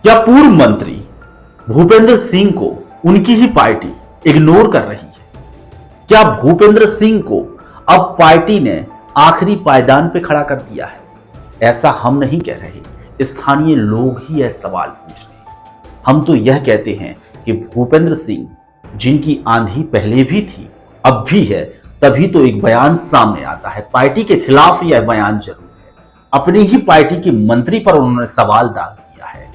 क्या पूर्व मंत्री भूपेंद्र सिंह को उनकी ही पार्टी इग्नोर कर रही है? क्या भूपेंद्र सिंह को अब पार्टी ने आखिरी पायदान पे खड़ा कर दिया है? ऐसा हम नहीं कह रहे, स्थानीय लोग ही यह सवाल पूछ रहे हैं। हम तो यह कहते हैं कि भूपेंद्र सिंह, जिनकी आंधी पहले भी थी अब भी है, तभी तो एक बयान सामने आता है। पार्टी के खिलाफ यह बयान जरूर है, अपनी ही पार्टी के मंत्री पर उन्होंने सवाल दाग दिया है।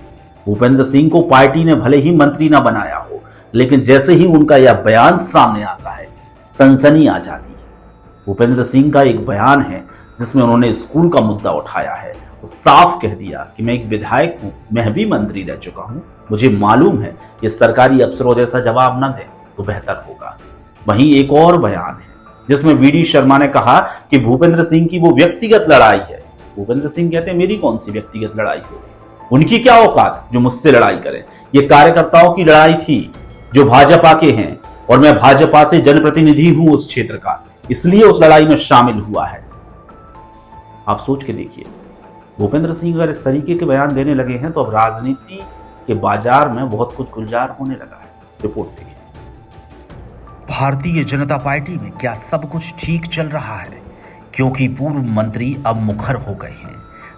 भूपेंद्र सिंह को पार्टी ने भले ही मंत्री ना बनाया हो, लेकिन जैसे ही उनका यह बयान सामने आता है, सनसनी आ जाती है। भूपेंद्र सिंह का एक बयान है जिसमें उन्होंने स्कूल का मुद्दा उठाया है। वो साफ कह दिया कि मैं एक विधायक हूं, मैं भी मंत्री रह चुका हूं, मुझे मालूम है कि सरकारी अफसरों जैसा जवाब ना दे तो बेहतर होगा। वहीं एक और बयान है जिसमें वीडी शर्मा ने कहा कि भूपेंद्र सिंह की वो व्यक्तिगत लड़ाई है। भूपेंद्र सिंह कहते हैं मेरी कौन सी व्यक्तिगत लड़ाई हो, उनकी क्या औकात जो मुझसे लड़ाई करें। ये कार्यकर्ताओं की लड़ाई थी जो भाजपा के हैं, और मैं भाजपा से जनप्रतिनिधि हूं उस क्षेत्र का, इसलिए उस लड़ाई में शामिल हुआ है। आप सोच के देखिए, भूपेंद्र सिंह अगर इस तरीके के बयान देने लगे हैं तो अब राजनीति के बाजार में बहुत कुछ गुलजार होने लगा है। रिपोर्ट देखिए। भारतीय जनता पार्टी में क्या सब कुछ ठीक चल रहा है? क्योंकि पूर्व मंत्री अब मुखर हो गए हैं,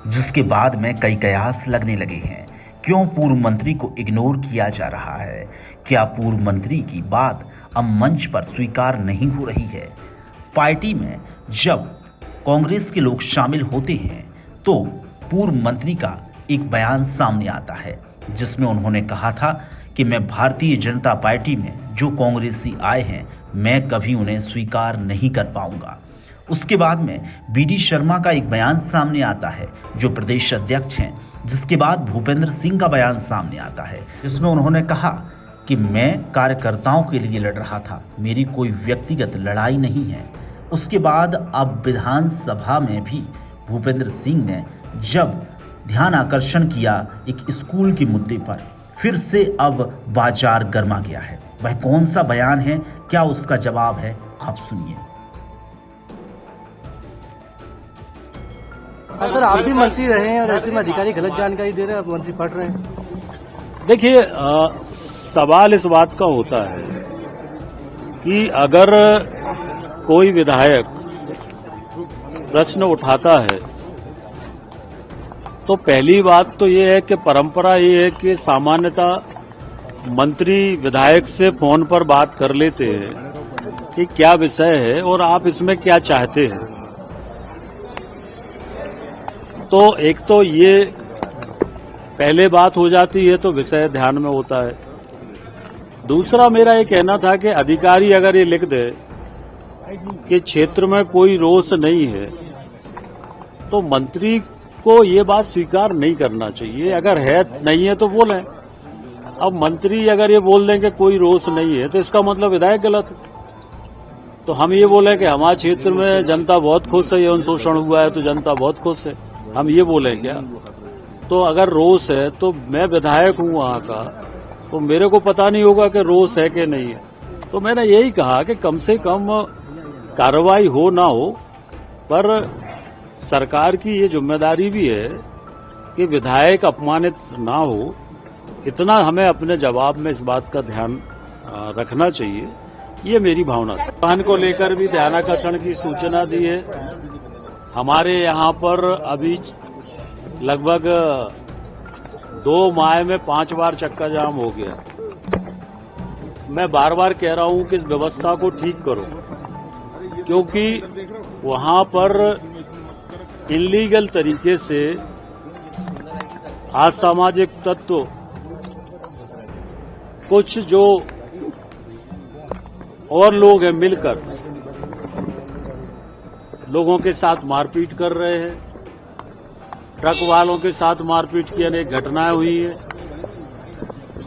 जिसके बाद में कई कयास लगने लगे हैं। क्यों पूर्व मंत्री को इग्नोर किया जा रहा है? क्या पूर्व मंत्री की बात अब मंच पर स्वीकार नहीं हो रही है? पार्टी में जब कांग्रेस के लोग शामिल होते हैं तो पूर्व मंत्री का एक बयान सामने आता है जिसमें उन्होंने कहा था कि मैं भारतीय जनता पार्टी में जो कांग्रेसी आए हैं, मैं कभी उन्हें स्वीकार नहीं कर पाऊंगा। उसके बाद में वीडी शर्मा का एक बयान सामने आता है जो प्रदेश अध्यक्ष हैं, जिसके बाद भूपेंद्र सिंह का बयान सामने आता है जिसमें उन्होंने कहा कि मैं कार्यकर्ताओं के लिए लड़ रहा था, मेरी कोई व्यक्तिगत लड़ाई नहीं है। उसके बाद अब विधानसभा में भी भूपेंद्र सिंह ने जब ध्यान आकर्षण किया एक स्कूल के मुद्दे पर, फिर से अब बाजार गर्मा गया है। वह कौन सा बयान है, क्या उसका जवाब है, आप सुनिए। सर, आप भी मंत्री रहे हैं और ऐसे में अधिकारी गलत जानकारी दे रहे हैं, आप मंत्री पढ़ रहे हैं। देखिए, सवाल इस बात का होता है कि अगर कोई विधायक प्रश्न उठाता है तो पहली बात तो ये है कि परंपरा ये है कि सामान्यतः मंत्री विधायक से फोन पर बात कर लेते हैं कि क्या विषय है और आप इसमें क्या चाहते हैं। तो एक तो ये पहले बात हो जाती है तो विषय ध्यान में होता है। दूसरा मेरा ये कहना था कि अधिकारी अगर ये लिख दे कि क्षेत्र में कोई रोष नहीं है तो मंत्री को ये बात स्वीकार नहीं करना चाहिए। अगर है नहीं है तो बोलें। अब मंत्री अगर ये बोल दें कि कोई रोष नहीं है तो इसका मतलब विधायक गलत है। तो हम ये बोले कि हमारे क्षेत्र में जनता बहुत खुश है, यौन शोषण हुआ है तो जनता बहुत खुश है, हम ये बोले क्या? तो अगर रोष है तो मैं विधायक हूं वहां का, तो मेरे को पता नहीं होगा कि रोष है कि नहीं है। तो मैंने यही कहा कि कम से कम कार्रवाई हो ना हो, पर सरकार की ये जिम्मेदारी भी है कि विधायक अपमानित ना हो, इतना हमें अपने जवाब में इस बात का ध्यान रखना चाहिए। ये मेरी भावना है। वाहन को लेकर भी ध्यानाकर्षण की सूचना दी है। हमारे यहाँ पर अभी लगभग 2 माह में 5 बार चक्का जाम हो गया। मैं बार बार कह रहा हूं कि इस व्यवस्था को ठीक करो, क्योंकि वहां पर इलीगल तरीके से असामाजिक तत्व कुछ जो और लोग हैं मिलकर लोगों के साथ मारपीट कर रहे हैं। ट्रक वालों के साथ मारपीट की अनेक घटनाएं हुई हैं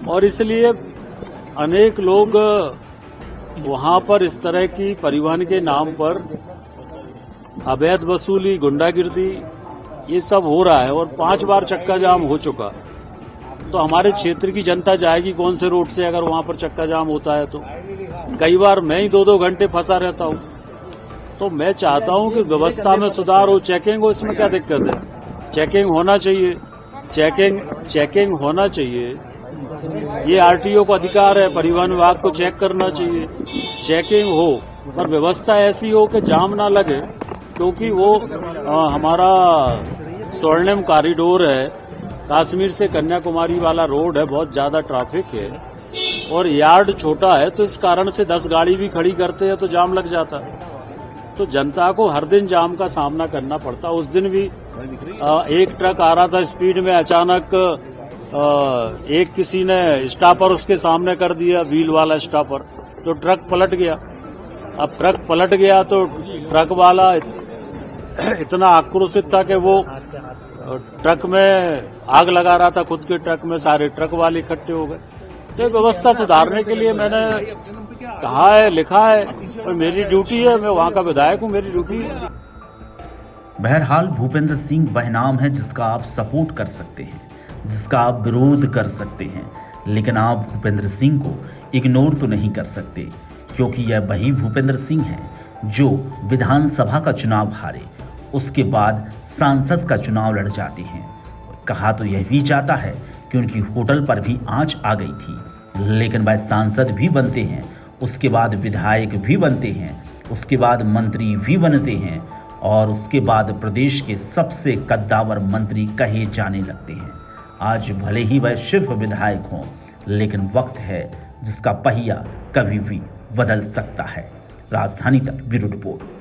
और इसलिए अनेक लोग वहां पर इस तरह की परिवहन के नाम पर अवैध वसूली, गुंडागिर्दी, ये सब हो रहा है और 5 बार चक्का जाम हो चुका। तो हमारे क्षेत्र की जनता जाएगी कौन से रोड से अगर वहां पर चक्का जाम होता है? तो कई बार मैं ही 2-2 घंटे फंसा रहता हूं। तो मैं चाहता हूं कि व्यवस्था में सुधार हो, चेकिंग हो, इसमें क्या दिक्कत है? चेकिंग होना चाहिए। चेकिंग होना चाहिए। ये आरटीओ को अधिकार है, परिवहन विभाग को चेक करना चाहिए, चेकिंग हो, पर व्यवस्था ऐसी हो कि जाम ना लगे, क्योंकि वो हमारा स्वर्णिम कॉरिडोर है, कश्मीर से कन्याकुमारी वाला रोड है, बहुत ज्यादा ट्रैफिक है और यार्ड छोटा है, तो इस कारण से 10 गाड़ी भी खड़ी करते हैं तो जाम लग जाता है। तो जनता को हर दिन जाम का सामना करना पड़ता। उस दिन भी एक ट्रक आ रहा था स्पीड में, अचानक एक किसी ने स्टॉपर उसके सामने कर दिया, व्हील वाला स्टॉपर, तो ट्रक पलट गया। अब ट्रक पलट गया तो ट्रक वाला इतना आक्रोशित था कि वो ट्रक में आग लगा रहा था, खुद के ट्रक में सारे ट्रक वाले इकट्ठे हो गए। तो व्यवस्था सुधारने के लिए मैंने कहा है, लिखा है, और मेरी ड्यूटी है, मैं वहां का विधायक हूं, मेरी ड्यूटी है। बहरहाल भूपेंद्र सिंह वह नाम है जिसका आप सपोर्ट कर सकते हैं, जिसका आप विरोध कर सकते हैं, लेकिन आप भूपेंद्र सिंह को इग्नोर तो नहीं कर सकते, क्योंकि यह वही भूपेंद्र सिंह है जो विधानसभा का चुनाव हारे, उसके बाद सांसद का चुनाव लड़ जाते हैं। कहा तो यह भी जाता है कि उनकी होटल पर भी आंच आ गई थी, लेकिन वह सांसद भी बनते हैं, उसके बाद विधायक भी बनते हैं, उसके बाद मंत्री भी बनते हैं और उसके बाद प्रदेश के सबसे कद्दावर मंत्री कहे जाने लगते हैं। आज भले ही वह सिर्फ विधायक हों, लेकिन वक्त है जिसका पहिया कभी भी बदल सकता है। राजधानी तक ब्यूरो रिपोर्ट।